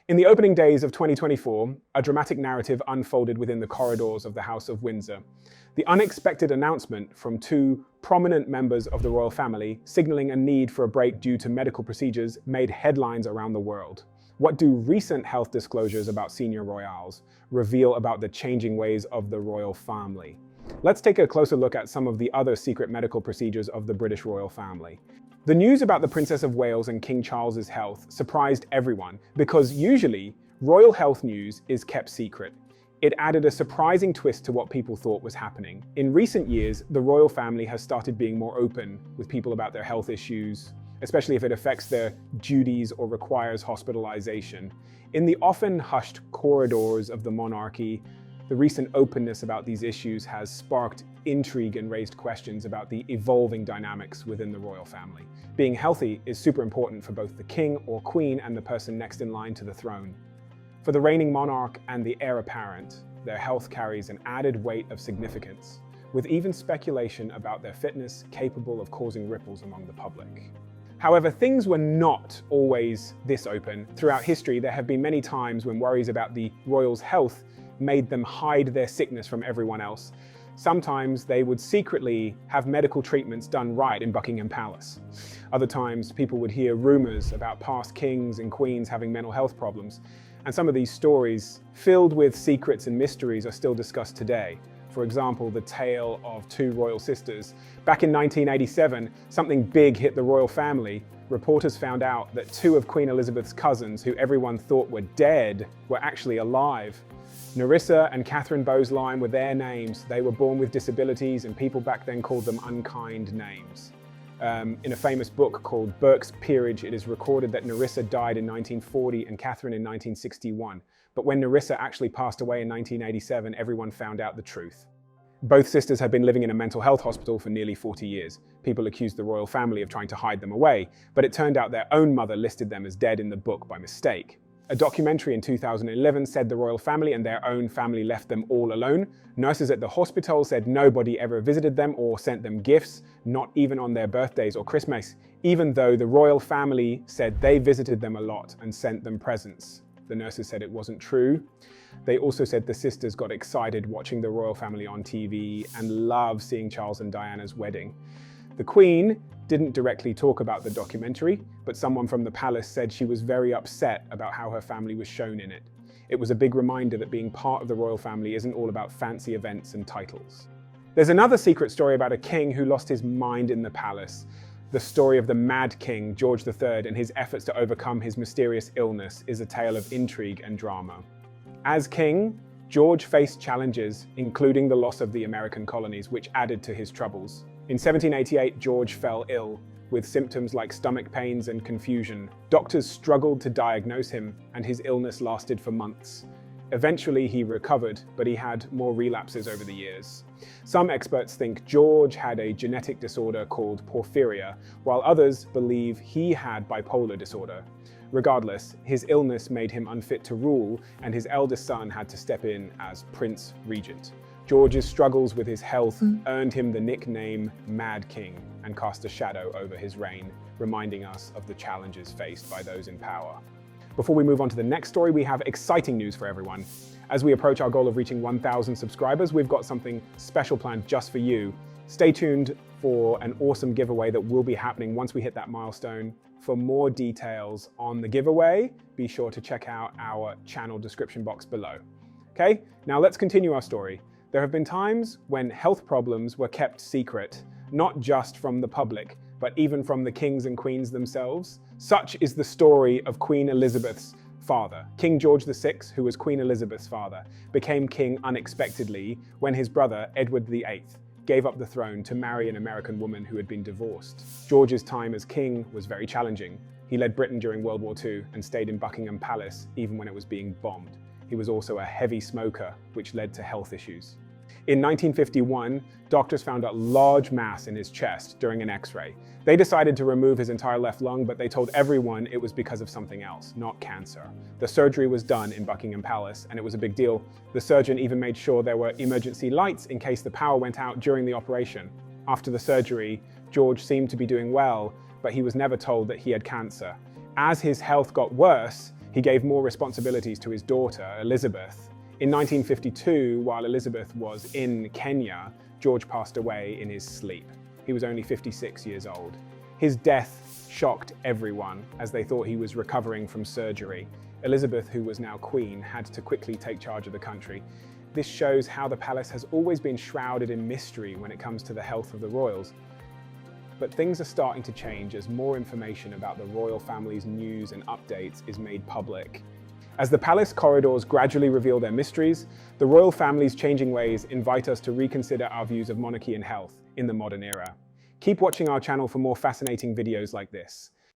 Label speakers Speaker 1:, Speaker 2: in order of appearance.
Speaker 1: In the opening days of 2024, a dramatic narrative unfolded within the corridors of the House of Windsor. The unexpected announcement from two prominent members of the royal family, signaling a need for a break due to medical procedures, made headlines around the world. What do recent health disclosures about senior royals reveal about the changing ways of the royal family? Let's take a closer look at some of the other secret medical procedures of the British royal family. The news about the Princess of Wales and King Charles's health surprised everyone because usually royal health news is kept secret. It added a surprising twist to what people thought was happening. In recent years, the royal family has started being more open with people about their health issues, especially if it affects their duties or requires hospitalization. In the often hushed corridors of the monarchy, the recent openness about these issues has sparked intrigue and raised questions about the evolving dynamics within the royal family. Being healthy is super important for both the king or queen and the person next in line to the throne. For the reigning monarch and the heir apparent, their health carries an added weight of significance, with even speculation about their fitness capable of causing ripples among the public. However, things were not always this open. Throughout history, there have been many times when worries about the royals' health made them hide their sickness from everyone else. Sometimes they would secretly have medical treatments done right in Buckingham Palace. Other times, people would hear rumors about past kings and queens having mental health problems. And some of these stories, filled with secrets and mysteries, are still discussed today. For example, the tale of two royal sisters. Back in 1987, something big hit the royal family. Reporters found out that two of Queen Elizabeth's cousins, who everyone thought were dead, were actually alive. Nerissa and Catherine Boseline were their names. They were born with disabilities, and people back then called them unkind names. In a famous book called Burke's Peerage, it is recorded that Nerissa died in 1940 and Catherine in 1961. But when Nerissa actually passed away in 1987, everyone found out the truth. Both sisters had been living in a mental health hospital for nearly 40 years. People accused the royal family of trying to hide them away, but it turned out their own mother listed them as dead in the book by mistake. A documentary in 2011 said the royal family and their own family left them all alone. Nurses at the hospital said nobody ever visited them or sent them gifts, not even on their birthdays or Christmas, even though the royal family said they visited them a lot and sent them presents. The nurses said it wasn't true. They also said the sisters got excited watching the royal family on TV and loved seeing Charles and Diana's wedding. The Queen didn't directly talk about the documentary, but someone from the palace said she was very upset about how her family was shown in it. It was a big reminder that being part of the royal family isn't all about fancy events and titles. There's another secret story about a king who lost his mind in the palace. The story of the Mad King, George III, and his efforts to overcome his mysterious illness is a tale of intrigue and drama. As king, George faced challenges, including the loss of the American colonies, which added to his troubles. In 1788, George fell ill, with symptoms like stomach pains and confusion. Doctors struggled to diagnose him, and his illness lasted for months. Eventually, he recovered, but he had more relapses over the years. Some experts think George had a genetic disorder called porphyria, while others believe he had bipolar disorder. Regardless, his illness made him unfit to rule, and his eldest son had to step in as Prince Regent. George's struggles with his health earned him the nickname Mad King and cast a shadow over his reign, reminding us of the challenges faced by those in power. Before we move on to the next story, we have exciting news for everyone. As we approach our goal of reaching 1,000 subscribers, we've got something special planned just for you. Stay tuned for an awesome giveaway that will be happening once we hit that milestone. For more details on the giveaway, be sure to check out our channel description box below. Okay, now let's continue our story. There have been times when health problems were kept secret, not just from the public, but even from the kings and queens themselves. Such is the story of Queen Elizabeth's father. King George VI, who was Queen Elizabeth's father, became king unexpectedly when his brother, Edward VIII, gave up the throne to marry an American woman who had been divorced. George's time as king was very challenging. He led Britain during World War II and stayed in Buckingham Palace even when it was being bombed. He was also a heavy smoker, which led to health issues. In 1951, doctors found a large mass in his chest during an X-ray. They decided to remove his entire left lung, but they told everyone it was because of something else, not cancer. The surgery was done in Buckingham Palace, and it was a big deal. The surgeon even made sure there were emergency lights in case the power went out during the operation. After the surgery, George seemed to be doing well, but he was never told that he had cancer. As his health got worse, He gave more responsibilities to his daughter, Elizabeth. In 1952, while Elizabeth was in Kenya, George passed away in his sleep. He was only 56 years old. His death shocked everyone, as they thought he was recovering from surgery. Elizabeth, who was now queen, had to quickly take charge of the country. This shows how the palace has always been shrouded in mystery when it comes to the health of the royals. But things are starting to change as more information about the royal family's news and updates is made public. As the palace corridors gradually reveal their mysteries, the royal family's changing ways invite us to reconsider our views of monarchy and health in the modern era. Keep watching our channel for more fascinating videos like this.